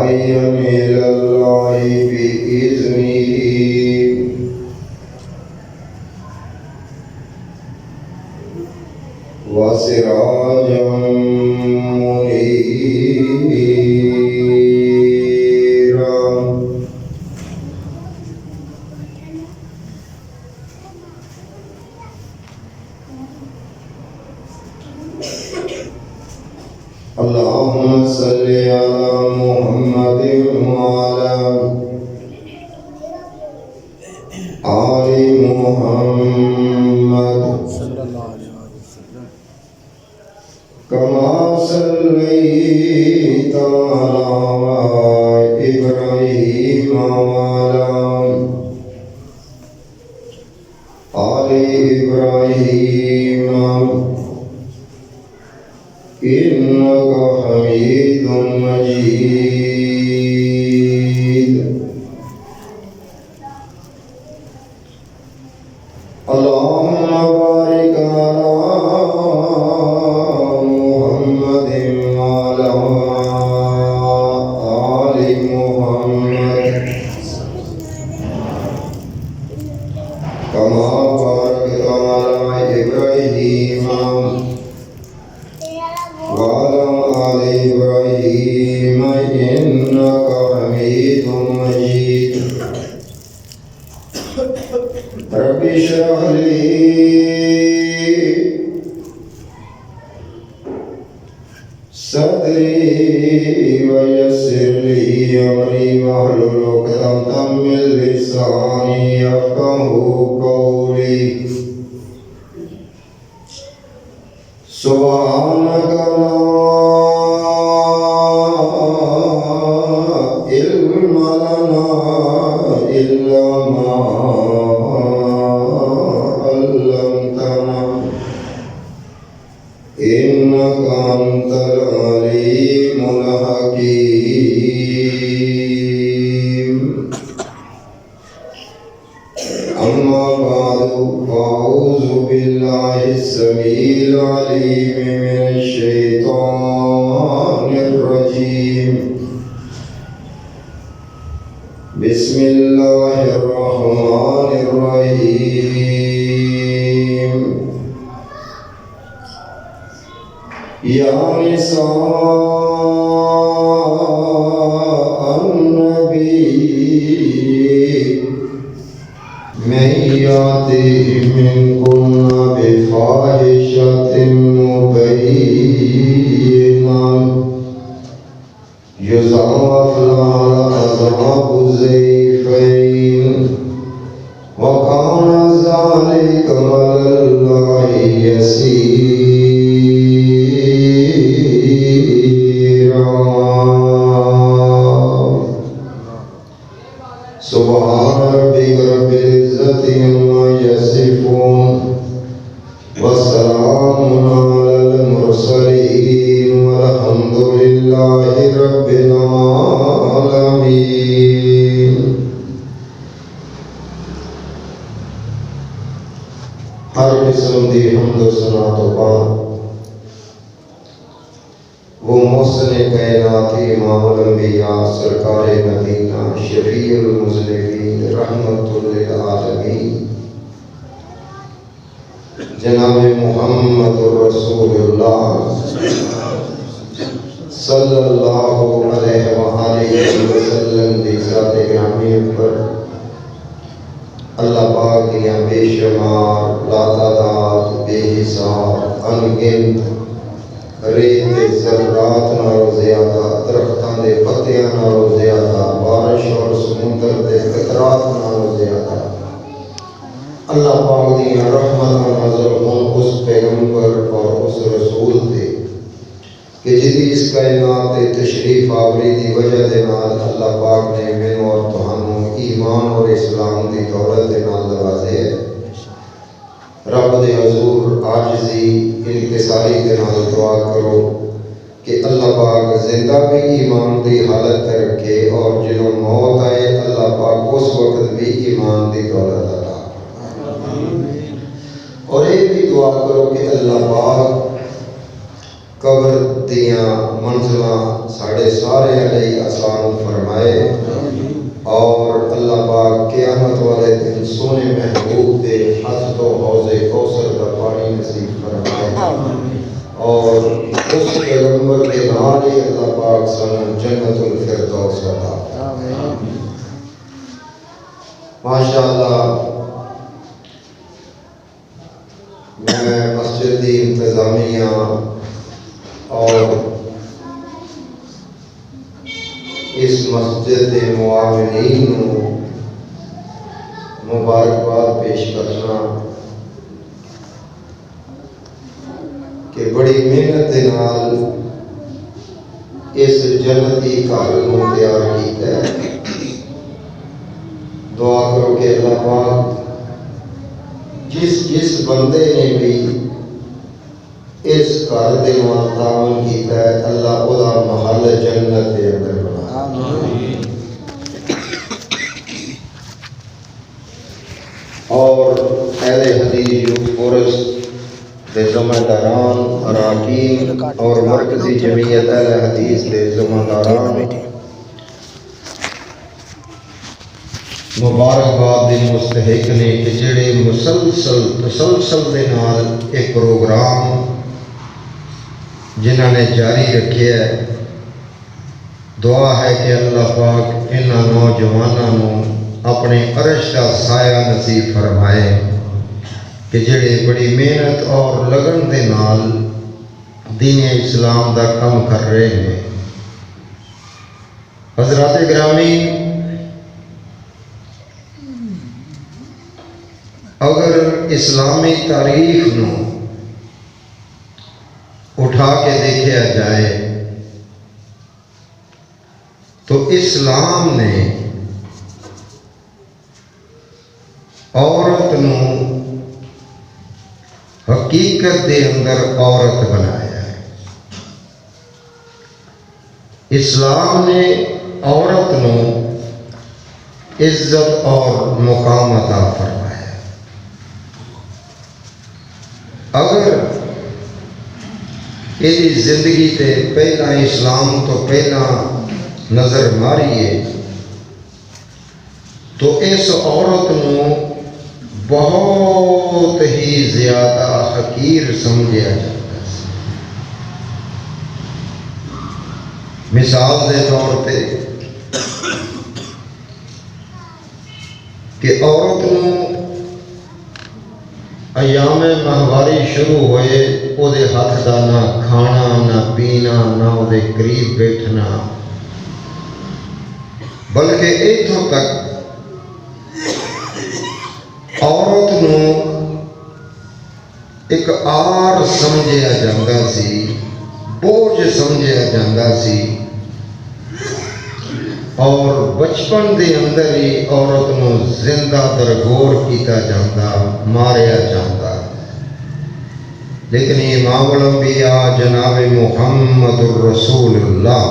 داعيا إلى الله بإذنه وسراجا منيرا اللهم صل على محمد وعلى آل محمد كما صليت على إبراهيم وعلى آل إبراهيم إنك حميد مجيد اللهم بارك على محمد وعلى آل محمد كما باركت على إبراهيم وعلى آل إبراهيم إنك حميد مجيد رب اشرح لي صدري ويسر لي أمري واحلل عقدة من لساني يفقهوا قولي سبحانك لا علم لنا إلا ما علمتنا إنك أنت العليم الحكيم أما بعد فأعوذ بالله السميع العليم من الشيطان الرجيم بسم الله الرحمن الرحيم يا نساء النبي من يأته منكن بفاحشة مبينة يضاعف لها العذاب ضعفين وكان ذلك على الله يسيرا سبحان ربك رب العزة عما يصفون وسلام على المرسلين والحمد لله رب العالمين. ہر قسم دی حمد و ثنا تو بعد وہ محسن کائنات امام الانبیاء سرکار مدینہ شفیع المذنبین رحمت للعالمین جناب محمد رسول اللہ صلی اللہ علیہ وآلہ وسلم دی ذات گرامی پر اللہ پاک دیاں بے شمار لا تعداد بے حساب انگنت ریت ذرات نالوں زیادہ درختاں دے پتیاں نالوں زیادہ بارش اور سمندر دے قطرات نالوں زیادہ اللہ پاک دیاں رحمت و نظر ہوں اس پیغمبر اور اس رسول دے کہ جدی اس کائنات تشریف آوری دی وجہ دے نال اللہ پاک نے میں اور تہانوں ایمان اور اسلام دی دولت دے نال نوازے رب دے حضور عاجزی انکساری دے نال دعا کرو کہ اللہ پاک زندہ بھی ایمان دی حالت رکھے اور جنہوں موت آئے اللہ پاک اس وقت بھی ایمان دی دولت عطا اور یہ بھی دعا کرو کہ اللہ پاک قبر دیاں منزلاں ساڑے سارے علیہ آسان فرمائے اور اللہ پاک قیامت والے دن سونے محبوب دے ہاتھ تو حوض کوثر کا پانی نصیب فرمائے اور اس پیغمبر کے نال ہی اللہ پاک سانو جنت الفردوس عطا فرمائے۔ ماشاءاللہ میں مسجد کی انتظامیہ اور اس مسجد کے معاونین مبارکباد پیش کرنا کہ بڑی محنت کے نال اس جنتی گھر کو تیار کیتا ہے۔ دعا کرو کہ اللہ پاک جس بندے نے بھی اس گھر دے نال تعاون کیتا ہے اللہ او دا محل جنت دے اندر بنا۔ اور اہل حدیث یوتھ فورس دے ذمہ داران اراکین اور مرکزی جمعیت اہل حدیث دے ذمہ داران مبارکباد دے مستحق نے کہ جڑے مسلسل دے نال ایک پروگرام جنہاں نے جاری رکھے ہے۔ دعا ہے کہ اللہ پاک انہاں نوجوانوں اپنے عرش کا سایہ نصیب فرمائے کہ جڑے بڑی محنت اور لگن دے نال دین اسلام دا کم کر رہے ہیں۔ حضرات گرامی، اگر اسلامی تاریخ نو اٹھا کے دیکھا جائے تو اسلام نے عورت نو حقیقت دے اندر عورت بنایا ہے۔ اسلام نے عورت نو عزت اور مقام عطا فرمایا۔ اگر یہ زندگی تے پہلا اسلام تو پہلا نظر ماریے تو اس عورت نو بہت ہی زیادہ حقیر سمجھا جاتا ہے۔ مثال دے طور پہ کہ عورت نو ایام ماہواری شروع ہوئے او دے ہاتھ دا نہ کھانا نہ پینا نہ او دے قریب بیٹھنا، بلکہ ایتھوں تک عورت نو ایک آر سمجھیا جاندہ سی، بوجھ سمجھیا جاندہ سی، اور بچپن دے اندر ہی عورت نو زندہ درگور کیتا جاندہ، ماریا جاندہ۔ لیکن امام الانبیاء جناب محمد الرسول اللہ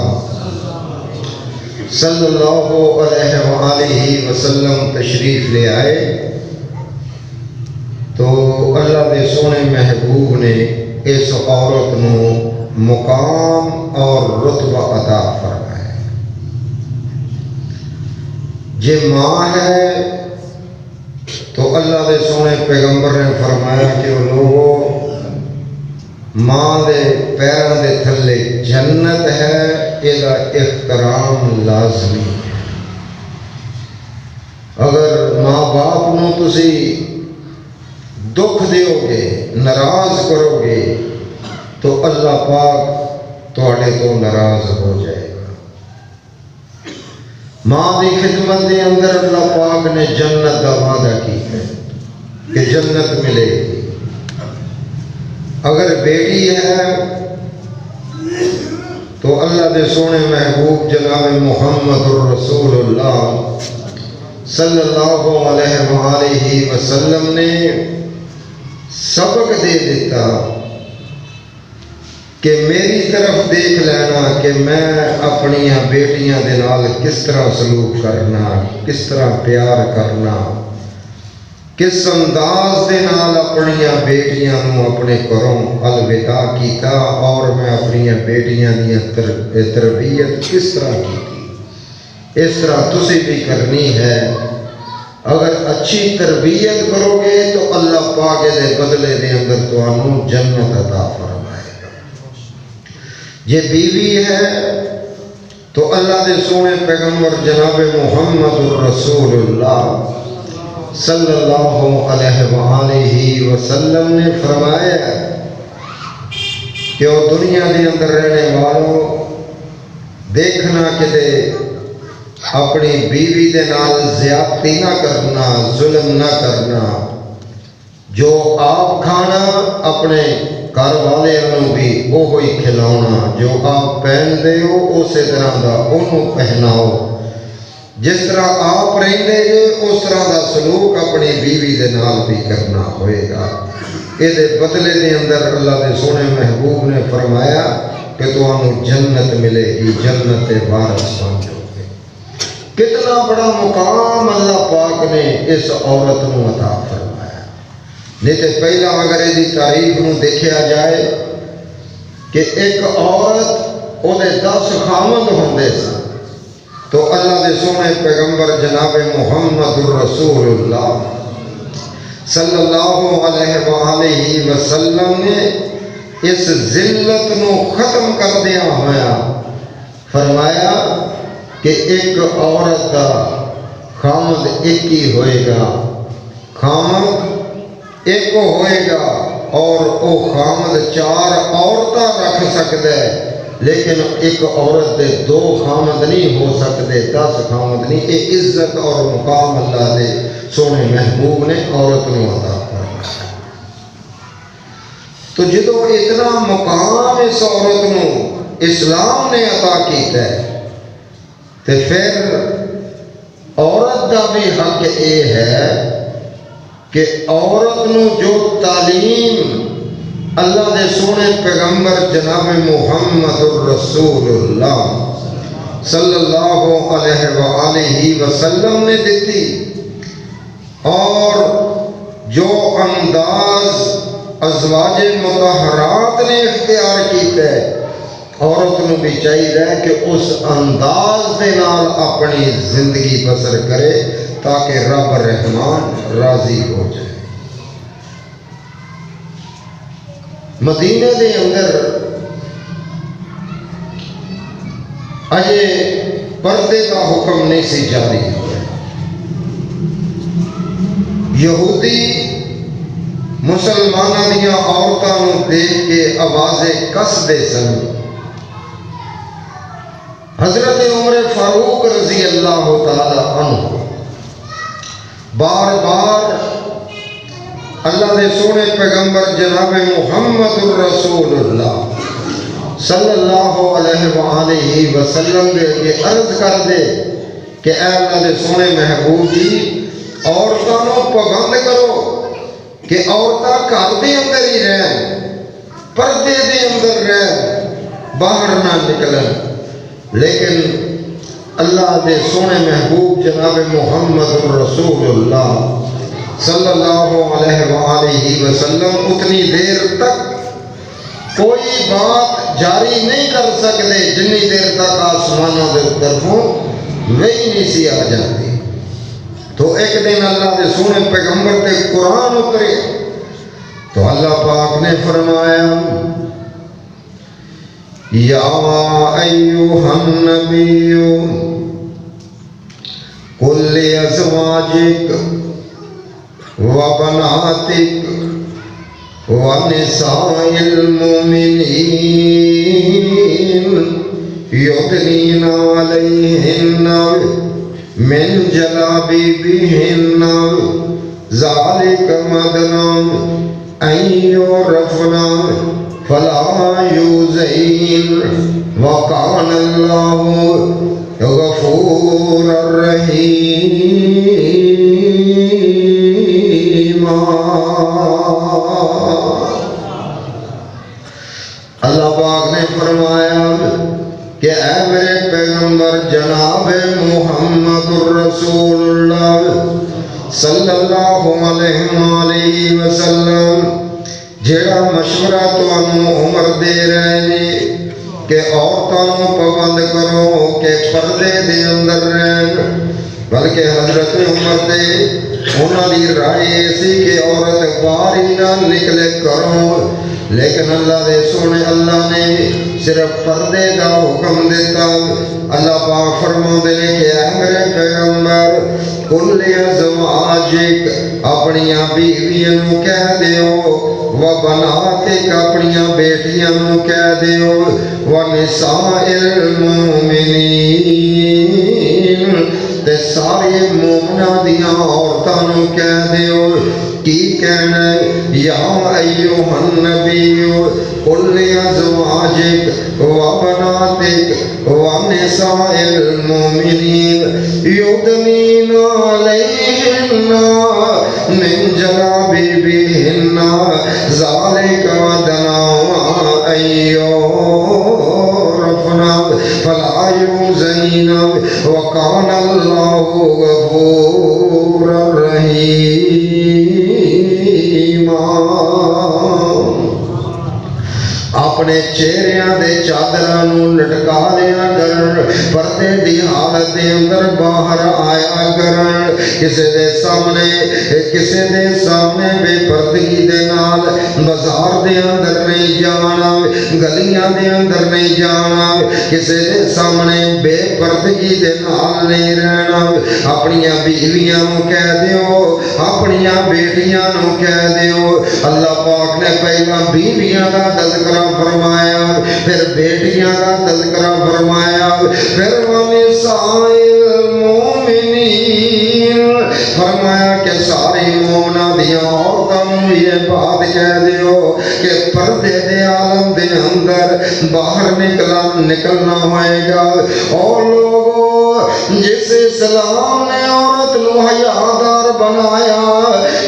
صلی اللہ علیہ وآلہ وسلم تشریف لے آئے تو اللہ دے سونے محبوب نے اس عورت نو مقام اور رتبہ عطا فرمایا۔ جے ماں ہے تو اللہ دے سونے پیغمبر نے فرمایا کہ وہ لوگوں ماں دے پیروں دے تھلے جنت ہے، یہ احترام لازمی ہے۔ اگر ماں باپ نو تسی دکھ دیو گے، ناراض کرو گے تو اللہ پاک تواڈے تو ناراض ہو جائے گا۔ ماں دی خدمت دے اندر اللہ پاک نے جنت کا وعدہ کی ہے کہ جنت ملے گی۔ اگر بیٹی ہے تو اللہ دے سونے محبوب جناب محمد الرسول اللہ صلی اللہ علیہ وآلہ وسلم نے سبق دے دیتا کہ میری طرف دیکھ لینا کہ میں اپنی بیٹیاں دے نال کس طرح سلوک کرنا، کس طرح پیار کرنا، کس انداز دے نال اپنیاں بیٹیاں نو اپنے گھروں الوداع کیتا اور میں اپنیاں بیٹیاں دی تربیت کس طرح کی، اس طرح تسی بھی کرنی ہے۔ اگر اچھی تربیت کرو گے تو اللہ پاک دے بدلے دے اندر تانوں جنت عطا فرمائے گا۔ یہ بیوی ہے تو اللہ دے سونے پیغمبر جناب محمد الرسول اللہ صلی اللہ علیہ وآلہ وسلم نے فرمایا کہ وہ دنیا کے اندر رہنے والوں دیکھنا کہ دے اپنی بیوی دے نال زیادتی نہ کرنا، ظلم نہ کرنا، جو آپ کھانا اپنے گھر والے بھی وہی کھلاؤنا، جو آپ پہن دے ہو اسی طرح دا انہوں پہناؤ، جس طرح آپ رہندے جے اس طرح دا سلوک اپنی بیوی دے نال بھی کرنا ہوئے گا۔ یہ دے بدلے دے اندر اللہ دے سونے محبوب نے فرمایا کہ تو انہوں جنت ملے گی، جنت وارث سمجھو گے۔ کتنا بڑا مقام اللہ پاک نے اس عورت نو عطا فرمایا۔ نہیں تو پہلا اگر یہ تاریخ نو دیکھا جائے کہ ایک عورت او دے 10 خامند ہوندے سن، تو اللہ دے سونے پیغمبر جناب محمد الرسول اللہ صلی اللہ علیہ وآلہ وسلم نے اس ذلت نو ختم کر دیا ہوا فرمایا کہ ایک عورت کا خامد ایک ہی ہوئے گا، خامد ایک ہوئے گا، اور او خامد 4 عورتاں رکھ سکتا ہے، لیکن ایک عورت دے 2 خامد نہیں ہو سکتے، 10 خامد نہیں۔ ایک عزت اور مقام اللہ دے سونے محبوب نے عورت نو عطا فرمایا۔ تو جدو اتنا مقام اس عورت نو اسلام نے عطا کیتا ہے، تو پھر عورت دا بھی حق یہ ہے کہ عورت نو جو تعلیم اللہ دے سونے پیغمبر جناب محمد الرسول اللہ صلی اللہ علیہ وآلہ وسلم نے دیتی، اور جو انداز ازواج مطہرات نے اختیار کیتا ہے، عورت نو بھی چاہیے کہ اس انداز دے نال اپنی زندگی بسر کرے تاکہ رب رحمان راضی ہو جائے۔ مدینہ دے اندر اجے پردے کا حکم نہیں سی جاری ہوا۔ یہودی مسلمانوں دیا عورتوں کو دیکھ کے آوازیں کس دے سن۔ حضرت عمر فاروق رضی اللہ تعالی عنہ بار بار اللہ دے سونے پیغمبر جناب محمد الرسول اللہ صلی اللہ علیہ وآلہ وسلم دے یہ عرض کر دے کہ اے اللہ دے سونے محبوب جی، عورتوں کو پابند کرو کہ عورتیں گھر دے اندر ہی رہیں، پردے دے اندر رہیں، باہر نہ نکلن۔ لیکن اللہ دے سونے محبوب جناب محمد الرسول اللہ صلی اللہ علیہ وآلہ وسلم اتنی دیر تک کوئی بات جاری نہیں کر سکتے جنی دیر تک آسمانوں کے طرفوں وہی نہیں سی آ جاتی۔ تو ایک دن اللہ دے سونے پیغمبر تے قرآن اترے تو اللہ پاک نے فرمایا یا ایوہ النبی قل لازواجک وبناتک ونساء المؤمنین یدنین علیہن من جلابیبہن ذالک مدنا ان یعرفنا فلا یوزین وکان اللہ غفور الرحیم۔ اللہ پاک نے فرمایا کہ اے میرے پیغمبر جناب محمد الرسول اللہ صلی اللہ علیہ وسلم جیڑا مشورہ تانوں عمر دے رہے نے کہ عورتوں پابند کرو کہ پردے دے اندر رہن، بلکہ حضرت عمر دے انہاں دی رائے سی کہ عورت باہر ہی نہ نکلے کرو، لیکن اللہ دے سونے اللہ نے صرف پردے دا حکم دیتا۔ اللہ پاک فرماتے ہیں کہ اے میرے پیغمبر کل ازواجک اپنیاں بیویاں نو کہہ دیو، و بناتک اپنیاں بیٹیاں نو کہہ دیو، و نساء المومنین تے سارے مومناں دیاں عورتاں نو کہہ دیو کی کہنا یا ایھا النبی قل لازواجک و بناتک و نساء المومنین یدنین علیہن من جلابیبہن ذالک ادنی ان یعرفن فلا یؤذین وکان اللہ غفورا رحیما۔ اپنے چہریاں دے چادراں نو لٹکا لیا کرن، پردے دی حالت دے اندر باہر آیا کرن، کسے دے سامنے بے پردگی دے نال بازار دے اندر نہیں جانا، گلیاں دے اندر نہیں جانا، کسے دے سامنے بے پردگی دے نال نہیں رہنا۔ اپنیاں بیویاں نو کہہ دیو، اپنیاں بیٹیاں نو کہہ دیو۔ اللہ پاک نے پہلا بیویاں دا تذکرہ فرمایا، پھر بیٹیاں کا تذکرہ فرمایا، پھر ونساء المومنین فرمایا کہ ساری مومنہ دیا عورتوں یہ بات کہہ دیو کہ پردے دے عالم دے اندر باہر نکلنا ہوئے گا۔ اور لوگوں جس اسلام نے عورت نو حیادار بنایا،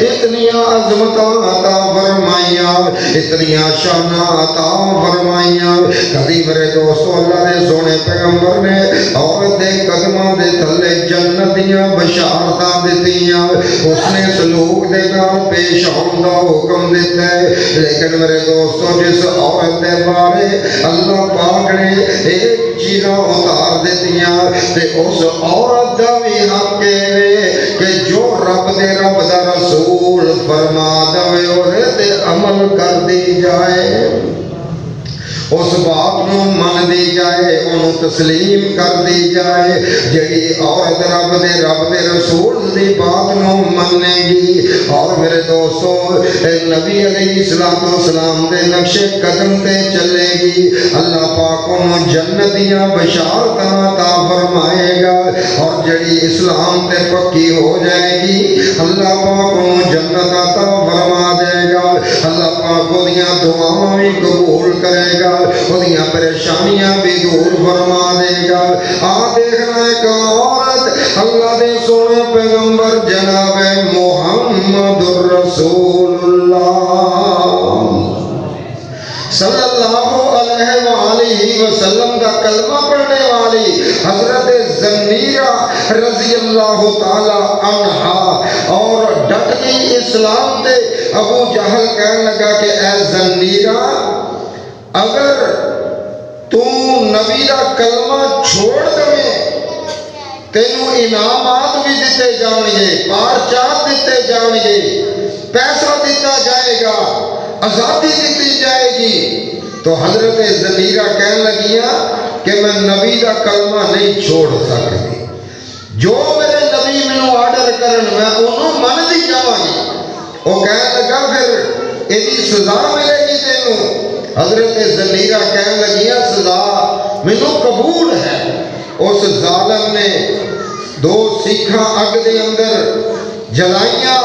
اتنیاں عظمتاں عطا فرمائیاں، اتنیاں شاناں عطا فرمائیاں۔ کبھی میرے دوستو اللہ دے سونے پیغمبر نے عورت دے قدماں دے تھلے جنت دیاں بشارتاں دتیاں، اس نے سلوک دے نال پیش آن دا حکم دیتا ہے۔ لیکن میرے دوستو جس عورت دے بارے اللہ پاک نے ایک چیزاں اتار دیتیاں تے اس عورت دا بھی حق ہے کہ جو رب دا رسول فرما دے اور تے عمل کر دی جائے، اس بات نو من دی جائے، انہوں تسلیم کر دی جائے۔ جڑی عورت رب دے رسول دی بات نو مننے گی اور میرے دوستو نبی علیہ السلام دے نقش قدم تے چلے گی، اللہ پاک انہوں جنتیاں بشارتاں عطا فرمائے گا۔ اور جڑی اسلام تے پکی ہو جائے گی اللہ پاک انہوں جنت عطا فرما دے گا۔ اللہ پاک انہوں دعاواں بھی قبول کرے گا، انہوں پریشانیاں بھی دور فرما دے گا۔ دیکھنا ایک عورت اللہ دے سونے پیغمبر جناب محمد الرسول اللہ صلی اللہ علیہ وآلہ وسلم کا کلمہ پڑھنے والی حضرت زنیرہ رضی اللہ تعالی عنہا اور ڈٹ گئی اسلام دے۔ ابو جہل کہنے لگا کہ اے زنیرہ اگر تو نبی دا کلمہ چھوڑ دے تینوں انعامات بھی دیتے جان گے، پارچات دیتے جان گے، پیسہ دیتا جائے گا، آزادی دیتی جائے گی۔ تو حضرت زنیرہ کہنے لگیاں کہ میں نبی دا کلمہ نہیں چھوڑ سکتی، جو میرے نبی میں آرڈر کرن میں انہوں من دی جاواں گی۔ وہ کہنے لگا پھر ایدی سزا ملے گی تینوں۔ حضرت زنیرہ کہنے لگیاں سزا مینوں قبول ہے۔ اس ظالم نے 2 سیکھاں اگ دے اندر جلائیاں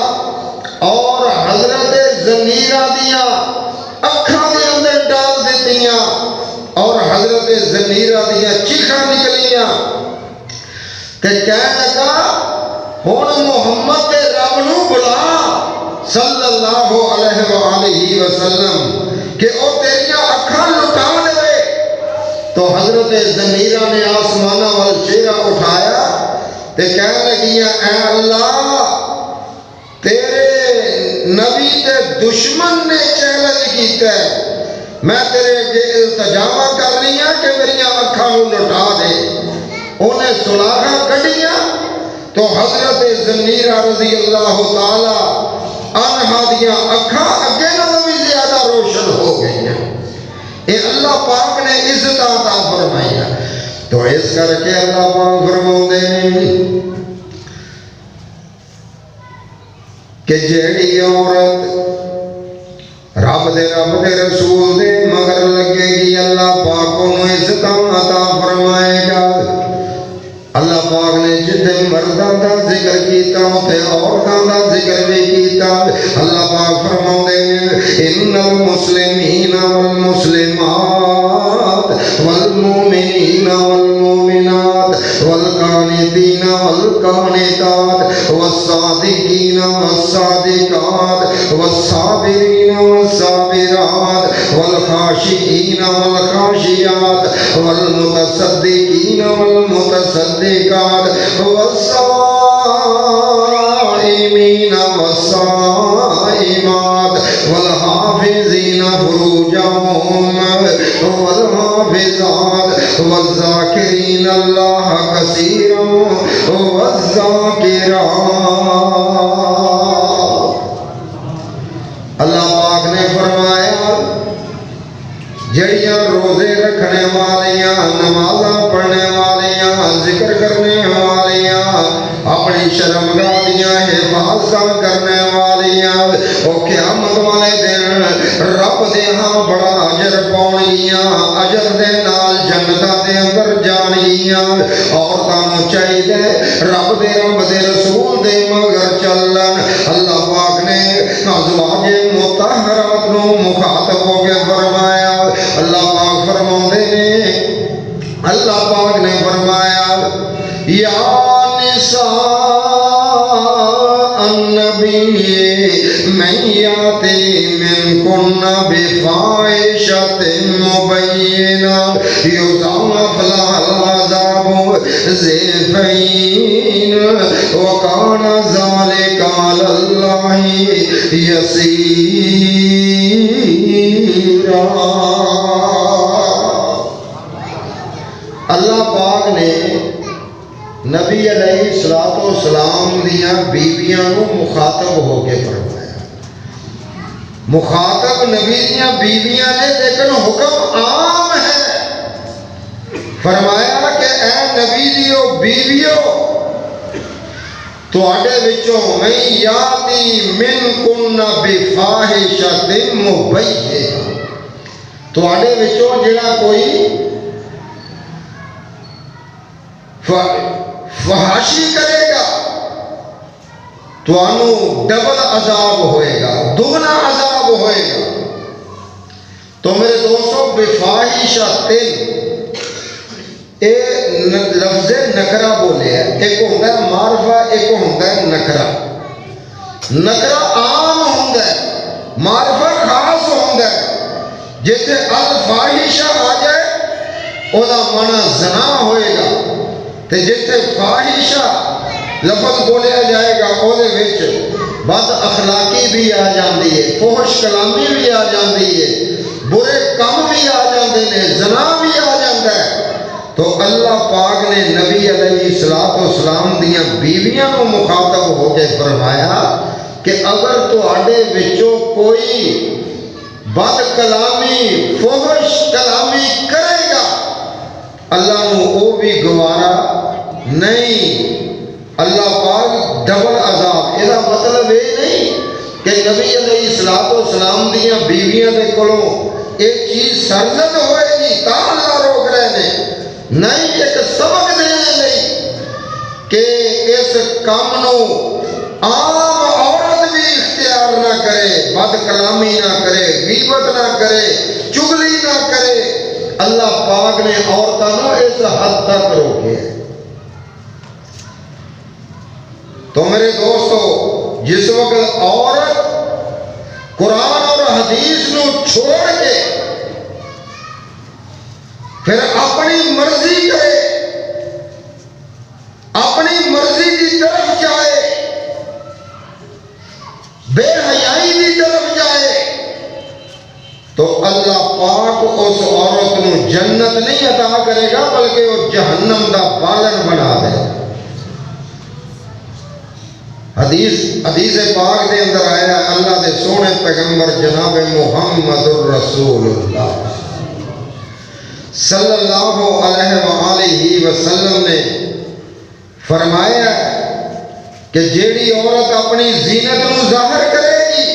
اور حضرت زنیرہ دیاں اکھاں دے اندر ڈال دیتیاں اور حضرت زنیرہ دیاں چیخاں نکلیاں تے کہنے لگا ہن محمد دے رب نو بلا صلی اللہ علیہ وآلہ وسلم کہ او تیریاں اکھاں لٹا دے۔ تو حضرت زنیرہ نے آسمانہ وال چہرہ اٹھایا تے کہنے لگیاں اے اللہ تیرے نبی دے دشمن نے چیلنج کیتا ہے، میں تیرے اگے التجاوا کر رہی ہوں کہ میری اکھاں نوں لٹا دے۔ انہیں سلاخاں کڈیاں تو حضرت زنیرہ رضی اللہ تعالی عنہا دیاں اکھاں اگے نالوں بھی زیادہ روشن ہو گئی ہیں۔ اے اللہ پاک نے عزت عطا فرمائی ہے۔ تو اس کر کے اللہ پاک فرماؤندے نے کہ جیڑی عورت رب دے رسول دے مگر لگے گی، اللہ پاک انہوں عزت عطا فرمائے گا۔ اللہ پاک نے جتنے مرداں دا ذکر کیتا تے عورتاں دا ذکر بھی کیتا۔ اللہ پاک فرماؤندے نے ان المسلمین والمسلمات والمؤمنین والمؤمنات والقانتین والقانتات والصادقین والصادقات والصابرین والصابرات والخاشعین والخاشعات والمتصدقین والمتصدقات والصائمین والصائمات والحافظین فروجهم والحافظات والذاکرین اللہ کثیرا والذاکرات۔ اللہ پاک نے فرمایا جڑیاں روزے رکھنے والیاں، نمازاں پڑھنے والیاں، ذکر کرنے والیاں، اپنی شرمگاہ دیاں حفاظتاں کرنے والیاں، او قیامت والے دن رب دے ہاں بڑا اجر پاؤنگیاں، اجر دے نال جنتاں دے اندر جانگیاں۔ عورتاں نوں چاہیے رب دے رسول دے مگر چلن۔ اللہ پاک نے ازواج مطہرات نوں مخاطب ہو کے فرمایا، اللہ پاک فرماؤندے نے، اللہ پاک نے فرمایا یا نساء النبی من یاتی منکن بفاحشۃ مبینہ یضاعف لها العذاب ضعفین وکان ذلک علی اللہ یسیرا۔ اللہ پاک نے نبی علیہ السلام دیاں بیویاں نوں مخاطب ہو کے فرمایا، مخاطب نبی دیاں بیویاں نے لیکن حکم عام ہے۔ فرمایا کہ اے نبی دیو بیویو تواڈے وچوں میں یاتی منکن بفاحشۃ مبینہ، تواڈے وچوں جڑا کوئی فحاشی کرے گا تو انہوں ڈبل عذاب ہوئے گا، دگنا عذاب ہوئے گا۔ تو میرے دوستوں بفاحشۃ اے لفظ نکرہ بولے ہے، ایک ہوندہ ہے معرفہ، ایک ہوندہ ہے نکرہ۔ نکرہ عام ہوندہ ہے، معرفہ خاص ہوندہ ہے۔ جیسے الفاحشہ آ جائے او دا معنی زنا ہوئے گا، تے جیسے فاحشہ لفظ بولیا جائے گا او دے وچ بد اخلاقی بھی آ جاندی ہے، فحش کلامی بھی آ جاندی ہے، برے کم بھی آ جاندے نے، زنا بھی آ جاندہ ہے۔ تو اللہ پاک نے نبی علیہ السلام دیاں بیویاں کو مخاطب ہو کے فرمایا کہ اگر تو آڈے وچوں کوئی بد کلامی فحش کلامی کرے گا اللہ نو او بھی گوارا نہیں۔ اللہ پاک ڈبل عذاب، یہ مطلب یہ نہیں کہ نبی علیہ السلام دیاں بیویاں دے کولوں ایک چیز سرزد ہوئے گی تا اللہ روک رہے نے، نہیں ایک سبق دینے لئی کہ اس کام نو عام عورت بھی اختیار نہ کرے، بد کلامی نہ کرے، غیبت نہ کرے، چغلی نہ کرے۔ اللہ پاک نے عورتوں اس حد تک روکے۔ تو میرے دوستو جس وقت عورت قرآن اور حدیث نو چھوڑ کے پھر اپنی مرضی کرے، اپنی مرضی کی طرف جائے، جنت نہیں عطا کرے گا بلکہ وہ جہنم دا بالن بنا دے. حدیث پاک دے اندر آیا اللہ دے سونے پیغمبر جناب محمد الرسول اللہ صلی اللہ علیہ وآلہ وسلم نے فرمایا کہ جیڑی عورت اپنی زینت نو ظاہر کرے گی،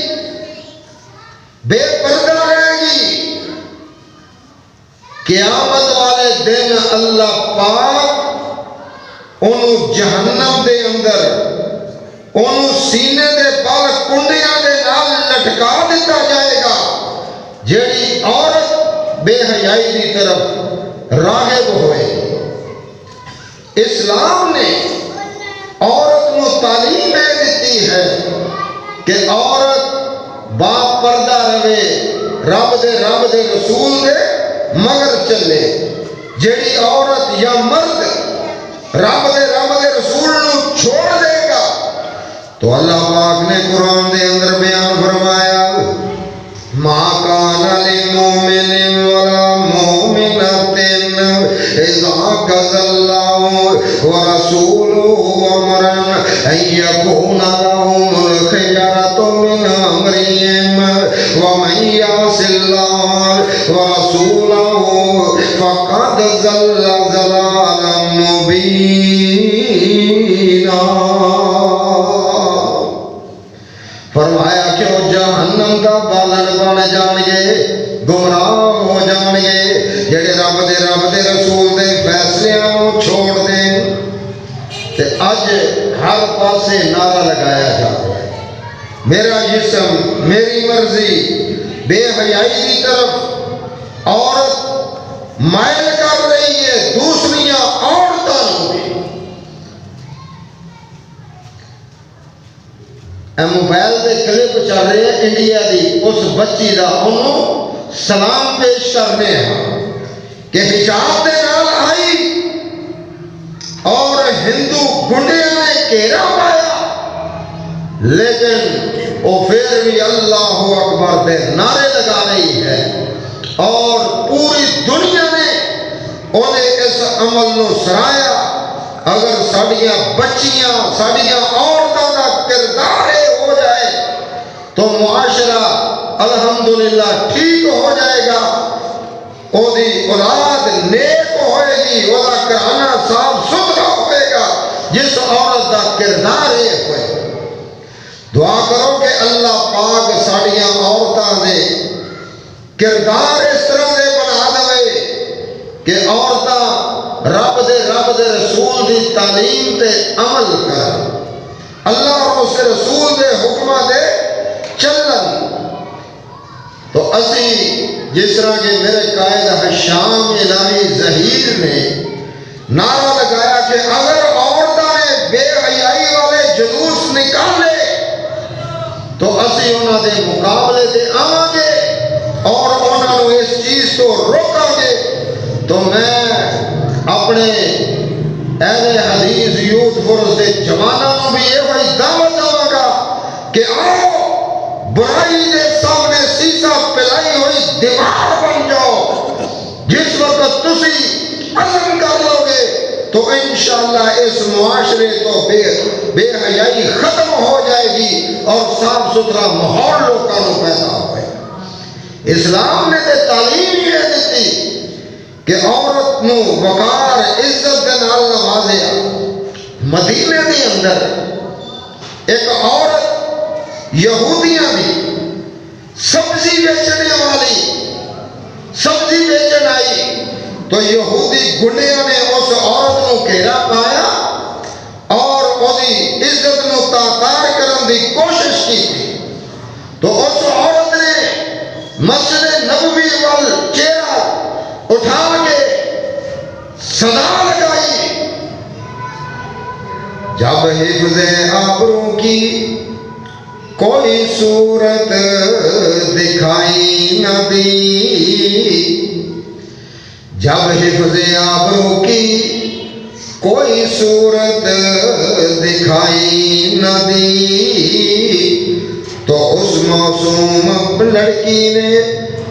بے پردہ رہے گی، قیامت والے دن اللہ پاک انہوں جہنم دے اندر انہوں سینے دے بال کنڈیاں دے نال لٹکا دیتا جائے گا. جیڑی عورت بے حیائی دی طرف راغب ہوئے. اسلام نے عورت کو تعلیم دیتی ہے کہ عورت با پردہ رہے، رب دے رسول دے مگر چلے. جیڑی عورت یا مرد رب دے رسول نو چھوڑ دے گا تو اللہ پاک نے قرآن دے اندر بیان فرمایا ما کان للمؤمن ولا مؤمنۃ اذا قضى الله ورسوله امرا ان يكون لهم الخيرة من امرهم ومن يعص الله ورسوله فقد ضل ضلالا مبينا. فرمایا کہ وہ جہنم کا بالن بن جان گے، گمراہ ہو جان گے جڑے رب دے رسول دے فیصلیاں نو چھوڑ دیں. تے اج ہر پاسے نعرہ لگایا جا رہا ہے میرا جسم میری مرضی. بے حیائی کی طرف عورت مائل کر رہی ہے دوسریاں عورتوں بھی. موبائل دے کلپ چل رہے ہیں انڈیا دی اس بچی دا انہوں سلام پیش کرنے ہیں کہ حجاب دے نال آئی اور ہندو گنڈیاں نے گھیرا پایا، لیکن وہ پھر بھی اللہ اکبر دے نعرے لگا رہی ہے اور پوری دنیا نے انہیں اس عمل نو سرایا. اگر ساڑیاں بچیاں ساڑیاں عورتوں کا کردار ہو جائے تو معاشرہ الحمدللہ ٹھیک ہو جائے گا، وہ دی اولاد نیک ہوئے گی، وہ دا گھرانہ صاف ستھرا ہوئے گا جس عورت دا کردار ہوئے. دعا کرو کہ اللہ پاک ساڑیاں عورتاں دے کردار اس طرح دے بنا دے کہ عورتاں رب دے رسول دی تعلیم تے عمل کر، اللہ اور اس رسول دے حکمہ دے چلن. تو اسی جس طرح کہ میرے قائد حشام الہی ظہیر نے نعرہ لگایا کہ اگر عورتیں بے حیائی والے جلوس نکالے تو اسی انہوں دے مقابلے دے آواں گے اور انہوں نے اس چیز کو روکا گے. تو میں اپنے اہل حدیث یوتھ فورس دے جوانوں کو بھی یہ بڑی دعوت دوں گا کہ آؤ برائی دے سامنے سیسا پلائی ہوئی دیوار بن جاؤ. جس وقت تسی عزم کر لو گے تو انشاءاللہ اس معاشرے تو بے حیائی ختم ہو جائے گی اور صاف ستھرا ماحول لوگوں کو پیدا ہوئے. اسلام نے تے تعلیم یہ دیتی کہ عورت نو وقار عزت دے نال نوازیا. مدینے دے اندر ایک عورت یہودیاں دی سبزی بیچنے والی سبزی بیچن آئی تو یہودی گنڈیاں نے اس عورت نو گھیرا پایا اور اودی عزت نو تاکار کرن دی کوشش کی تھی. تو اس عورت نے مسجد نبوی وال چہرہ اٹھا کے صدا لگائی جب حفظ آبروں کی کوئی صورت دکھائی نہ دی. جب حفظ آبروں کی کوئی صورت دکھائی نہ دی تو اس معصوم لڑکی نے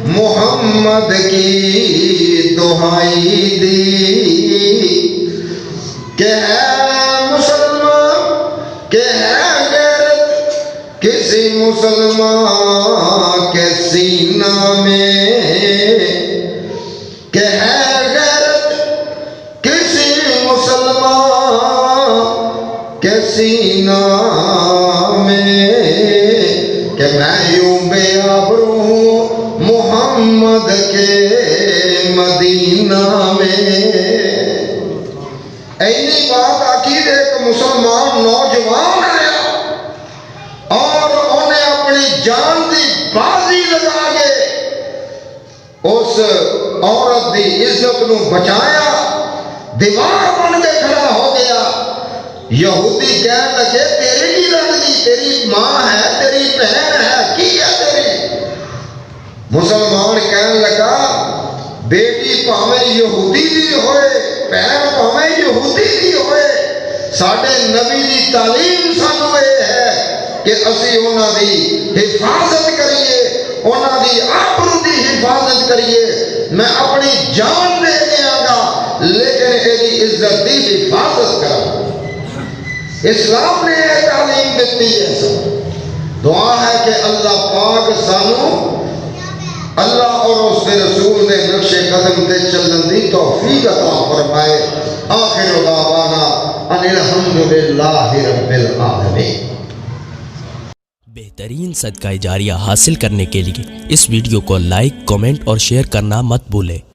محمد کی دہائی دی کہ ہے مسلمان کہ ہے غیرت کسی مسلمان کے سینہ میں کہ ہے غیرت کسی مسلمان کے سینہ میں کہ میں یوں بے آبرو ہوں محمد کے مدینہ میں۔ اینی بات عقید ایک مسلمان نوجوان آیا اور انہیں اپنی جان دی بازی لگا کے اس عورت دی عزت نو بچایا، دیوار بن کے کھڑا ہو گیا۔ یہودی کہنے لگے تیری کی لگتی، تیری ماں ہے، تیری بہن ہے، کی ہے تیری؟ مسلمان کہنے لگا بیٹی پاویں یہودی دی ہوئے، بہن پاویں یہودی دی ہوئے، ساڈے نبی دی تعلیم سانو یہ ہے کہ اسی انہاں دی حفاظت کریے، انہاں دی آبرو دی حفاظت کریے۔ میں اپنی جان دے دیا گا لیکن ایدی عزت دی حفاظت کرا۔ اسلام نے یہ تعلیم دیتی ہے۔ دعا ہے کہ اللہ پاک سانو اللہ اور اس کے رسول نے نقش قدم تے چلن دی توفیق عطا فرمائے۔ آخر دعوانا ان الحمدللہ رب العالمین۔ بہترین صدقہ جاریہ حاصل کرنے کے لیے اس ویڈیو کو لائک، کمنٹ اور شیئر کرنا مت بھولیں۔